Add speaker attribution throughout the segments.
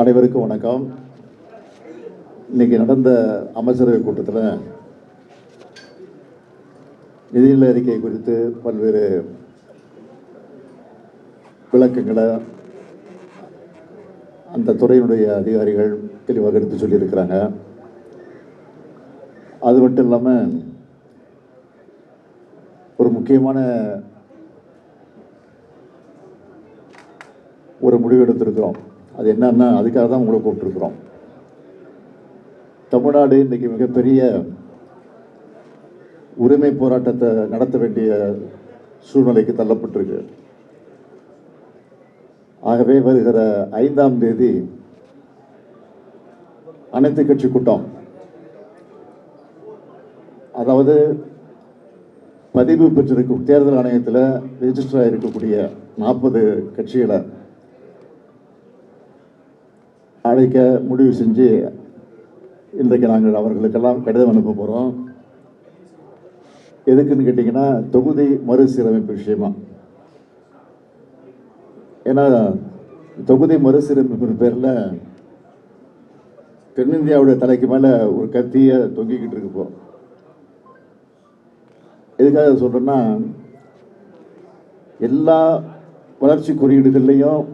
Speaker 1: அனைவருக்கும் வணக்கம். இன்னைக்கு நடந்த அமைச்சரவை கூட்டத்தில் நிதிநிலை அறிக்கை குறித்து பல்வேறு விளக்கங்களை அந்த துறையினுடைய அதிகாரிகள் தெளிவாக எடுத்து சொல்லியிருக்கிறாங்க. அது மட்டும் இல்லாமல் ஒரு முக்கியமான ஒரு முடிவு எடுத்திருக்கிறோம். அது என்னன்னா, அதுக்காக தான் உங்களை கூப்பிட்டுருக்குறோம். தமிழ்நாடு இன்றைக்கி மிகப்பெரிய உரிமை போராட்டத்தை நடத்த வேண்டிய சூழ்நிலைக்கு தள்ளப்பட்டிருக்கு. ஆகவே வருகிற 5ஆம் தேதி அனைத்து கட்சி கூட்டம், அதாவது பதிவு பெற்றிருக்கும் தேர்தல் ஆணையத்தில் ரெஜிஸ்டர் ஆகிருக்கக்கூடிய 40 கட்சிகளை அழைக்க முடிவு செஞ்சு இன்றைக்கு நாங்கள் அவர்களுக்கெல்லாம் கடிதம் அனுப்ப போகிறோம். எதுக்குன்னு கேட்டிங்கன்னா, தொகுதி மறுசீரமைப்பு விஷயமா. ஏன்னா தொகுதி மறுசீரமைப்பு பேரில் தென்னிந்தியாவுடைய தலைக்கு மேலே ஒரு கத்தியை தொங்கிக்கிட்டு இருக்கு. இப்போ எதுக்காக சொல்கிறேன்னா, எல்லா வளர்ச்சி குறியீடுகள்லையும்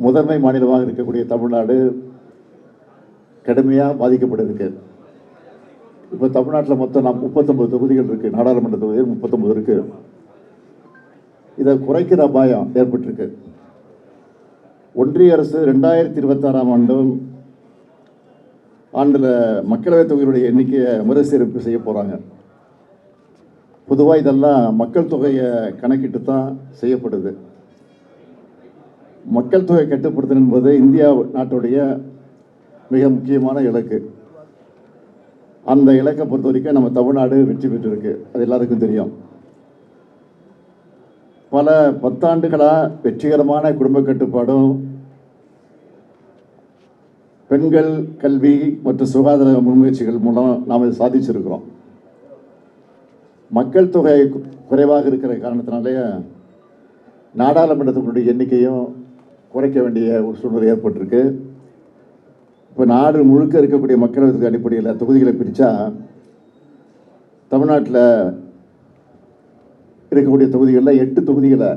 Speaker 1: முதன்மை மாநிலமாக இருக்கக்கூடிய தமிழ்நாடு கடுமையாக பாதிக்கப்பட்டிருக்கு. இப்போ தமிழ்நாட்டில் மொத்தம் 39 தொகுதிகள் இருக்குது. நாடாளுமன்ற தொகுதிகள் 39 இருக்குது. இதை குறைக்கிற அபாயம் ஏற்பட்டிருக்கு. ஒன்றிய அரசு 2026ஆம் ஆண்டில் மக்களவைத் தொகையினுடைய எண்ணிக்கையை மறுசீரமைப்பு செய்ய போகிறாங்க. பொதுவாக இதெல்லாம் மக்கள் தொகையை கணக்கிட்டு தான் செய்யப்படுது. மக்கள் தொகை கட்டுப்படுத்தல் என்பது இந்தியா நாட்டுடைய மிக முக்கியமான இலக்கு. அந்த இலக்கை பொறுத்த வரைக்கும் நம்ம தமிழ்நாடு வெற்றி பெற்றிருக்கு. அது எல்லாருக்கும் தெரியும். பல 10 ஆண்டுகளாக வெற்றிகரமான குடும்ப கட்டுப்பாடும், பெண்கள் கல்வி மற்றும் சுகாதார முன்முயற்சிகள் மூலம் நாம் இதை சாதிச்சிருக்கிறோம். மக்கள் தொகை குறைவாக இருக்கிற காரணத்தினாலேயே நாடாளுமன்றத்தினுடைய எண்ணிக்கையும் குறைக்க வேண்டிய ஒரு சூழ்நிலை ஏற்பட்டிருக்கு. இப்போ நாடு முழுக்க இருக்கக்கூடிய மக்களவை அடிப்படையில் தொகுதிகளை பிரித்தா தமிழ்நாட்டில் இருக்கக்கூடிய தொகுதிகளில் 8 தொகுதிகளை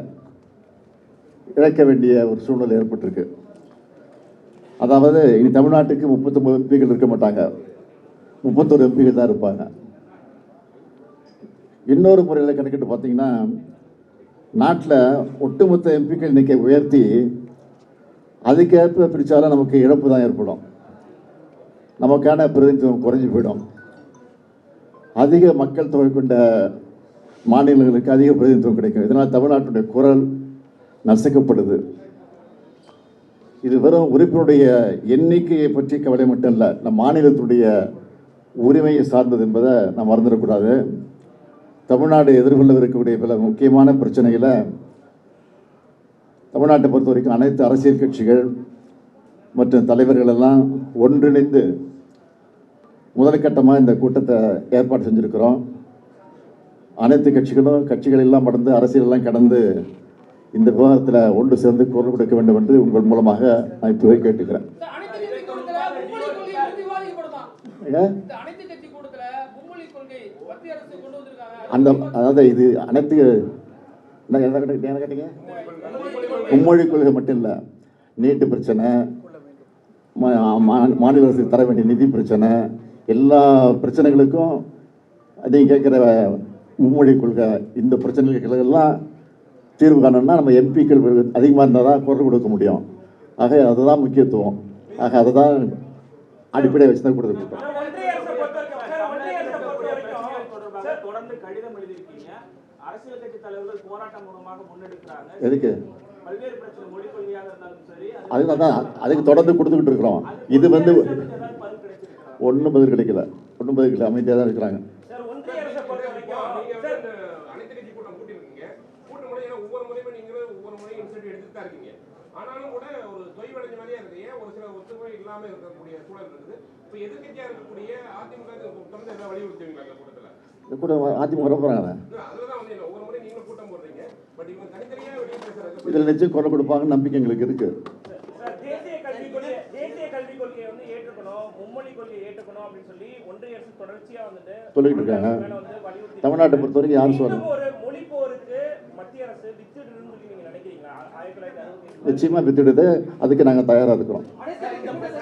Speaker 1: இழக்க வேண்டிய ஒரு சூழ்நிலை ஏற்பட்டிருக்கு. அதாவது இனி தமிழ்நாட்டுக்கு 39 எம்பிகள் இருக்க மாட்டாங்க, 31 எம்பிகள் தான் இருப்பாங்க. இன்னொரு முறையில் கணக்கிட்டு பார்த்தீங்கன்னா, நாட்டில் ஒட்டுமொத்த எம்பிக்கள் எண்ணிக்கை உயர்த்தி அதுக்கேற்ப பிரித்தாலும் நமக்கு இழப்பு தான் ஏற்படும். நமக்கான பிரதிநிதித்துவம் குறைஞ்சி போயிடும். அதிக மக்கள் தொகை கொண்ட மாநிலங்களுக்கு அதிக பிரதிநிதித்துவம் கிடைக்கும். இதனால் தமிழ்நாட்டுடைய குரல் நசுக்கப்படுது. இது வெறும் உறுப்பினுடைய எண்ணிக்கையை பற்றி கவலை மட்டும் இல்லை, நம் மாநிலத்துடைய உரிமையை சார்ந்தது என்பதை நாம் மறந்துடக்கூடாது. தமிழ்நாடு எதிர்கொள்ளவிருக்கக்கூடிய பல முக்கியமான பிரச்சனைகளை தமிழ்நாட்டை பொறுத்த வரைக்கும் அனைத்து அரசியல் கட்சிகள் மற்றும் தலைவர்கள் எல்லாம் ஒன்றிணைந்து முதற்கட்டமாக இந்த கூட்டத்தை ஏற்பாடு செஞ்சுருக்கிறோம். அனைத்து கட்சிகள் எல்லாம் கடந்து, அரசியலெல்லாம் கடந்து இந்த விவகாரத்தில் ஒன்று சேர்ந்து குரல் கொடுக்க வேண்டும் என்று உங்கள் மூலமாக நான் இப்போவே கேட்டுக்கிறேன். அதாவது இது அனைத்து என்ன கேட்டீங்க, மும்மொழி கொள்கை மட்டும் இல்லை, நீட்டு பிரச்சனை, மாநில அரசு தர வேண்டிய நிதி பிரச்சனை, எல்லா பிரச்சனைகளுக்கும் நீங்கள் கேட்குற மும்மொழி கொள்கை, இந்த பிரச்சனைகளுக்கெல்லாம் தீர்வு காணணும்னா நம்ம எம்பிக்கள் அதிகமாக இருந்தால் தான் குரல் கொடுக்க முடியும். ஆக அதுதான் முக்கியத்துவம். ஆக அதை தான் அடிப்படையை வச்சு தான் கொடுத்துருக்கோம்.
Speaker 2: தொடர்ந்து கடிதம் எழுதியிருக்கீங்க, அரசியல் கட்சி தலைவர்கள் போராட்டம் மூலமாக முன்னெடுக்கிறாங்க.
Speaker 1: எதுக்கு?
Speaker 2: பல்வேறு பிரச்சனை, மொழி கொள்கையாக இருந்தாலும் சரி,
Speaker 1: அதுக்கு தொடர்ந்து கொடுத்துக்கிட்டு இருக்கிறோம். இது வந்து ஒன்றும் பதில் கிடைக்கல, அமைதியாக தான் இருக்கிறாங்க. கூட அதிமுக வர போகிறாங்க. இதில் நிச்சயம் குரல் கொடுப்பாங்கன்னு நம்பிக்கை எங்களுக்கு இருக்குது.
Speaker 2: தேசிய கல்விக் கொள்கையை வந்து ஏற்றுக்கணும், மும்மொழி கொள்கையை ஏற்றுக்கணும் அப்படின்னு சொல்லி ஒன்றிய அரசு தொடர்ச்சியா வந்துட்டு
Speaker 1: சொல்லிட்டு இருக்காங்க.
Speaker 2: மேல வந்து வலியுறுத்தி
Speaker 1: தமிழ்நாட்டை பொறுத்த வரைக்கும் யாரும் சொல்ல
Speaker 2: இன்னும் ஒரு மொழி போருக்கு மத்திய அரசு வித்துடுன்னு சொல்லி நீங்க நினைக்கிறீங்களா? 1960
Speaker 1: நிச்சயமாக வித்துடுது. அதுக்கு நாங்கள் தயாராக இருக்கிறோம்.
Speaker 3: இந்த